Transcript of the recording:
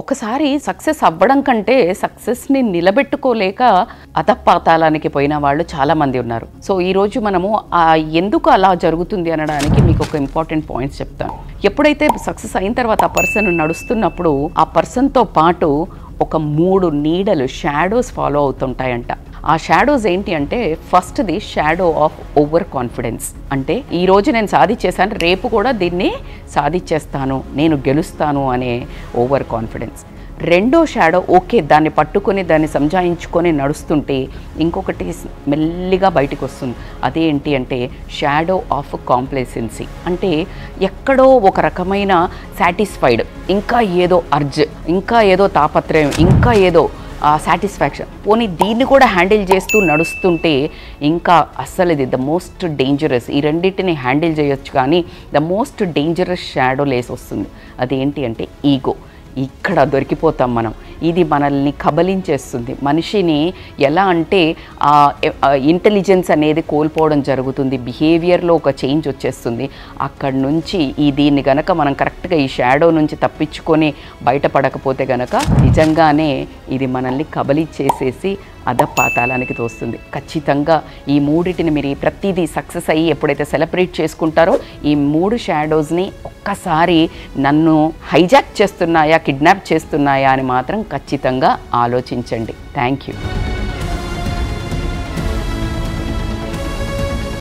ఒకసారి సక్సెస్ అవ్వడం కంటే సక్సెస్ని నిలబెట్టుకోలేక అధపాతాళానికి పోయిన వాళ్ళు చాలామంది ఉన్నారు. సో ఈరోజు మనము ఎందుకు అలా జరుగుతుంది అనడానికి మీకు ఒక ఇంపార్టెంట్ పాయింట్స్ చెప్తాను. ఎప్పుడైతే సక్సెస్ అయిన తర్వాత ఆ పర్సన్ నడుస్తున్నప్పుడు ఆ పర్సన్తో పాటు ఒక 3 నీడలు షాడోస్ ఫాలో అవుతుంటాయంట. ఆ షాడోస్ ఏంటి అంటే, ఫస్ట్ది షాడో ఆఫ్ ఓవర్ కాన్ఫిడెన్స్. అంటే ఈరోజు నేను సాధించేసాను, రేపు కూడా దీన్ని సాధించేస్తాను, నేను గెలుస్తాను అనే ఓవర్ కాన్ఫిడెన్స్. రెండో షాడో ఓకే దాన్ని పట్టుకొని దాన్ని సంజాయించుకొని నడుస్తుంటే ఇంకొకటి మెల్లిగా బయటకు వస్తుంది. అదేంటి అంటే షాడో ఆఫ్ కాంప్లేసెన్సీ. అంటే ఎక్కడో ఒక రకమైన సాటిస్ఫైడ్, ఇంకా ఏదో అర్జ్, ఇంకా ఏదో తాపత్రయం, ఇంకా ఏదో సాటిస్ఫాక్షన్, పోనీ దీన్ని కూడా హ్యాండిల్ చేస్తూ నడుస్తుంటే ఇంకా అస్సలు ఇది ద మోస్ట్ డేంజరస్. ఈ రెండింటిని హ్యాండిల్ చేయొచ్చు కానీ the most dangerous shadow lace వస్తుంది. అదేంటి అంటే ఈగో. ఇక్కడ దొరికిపోతాం మనం. ఇది మనల్ని కబలించేస్తుంది. మనిషిని ఎలా అంటే ఇంటెలిజెన్స్ అనేది కోల్పోవడం జరుగుతుంది, బిహేవియర్లో ఒక చేంజ్ వచ్చేస్తుంది. అక్కడి నుంచి దీన్ని గనక మనం కరెక్ట్గా ఈ షాడో నుంచి తప్పించుకొని బయటపడకపోతే గనక నిజంగానే ఇది మనల్ని కబలించేసేసి అధపాతాళానికి తోస్తుంది. ఖచ్చితంగా ఈ మూడిటిని మీరు ప్రతిదీ సక్సెస్ అయ్యి ఎప్పుడైతే సెలబ్రేట్ చేసుకుంటారో ఈ 3 షాడోస్ని ఒక్కసారి నన్ను హైజాక్ చేస్తున్నాయా, కిడ్నాప్ చేస్తున్నాయా అని మాత్రం ఖచ్చితంగా ఆలోచించండి. Thank you.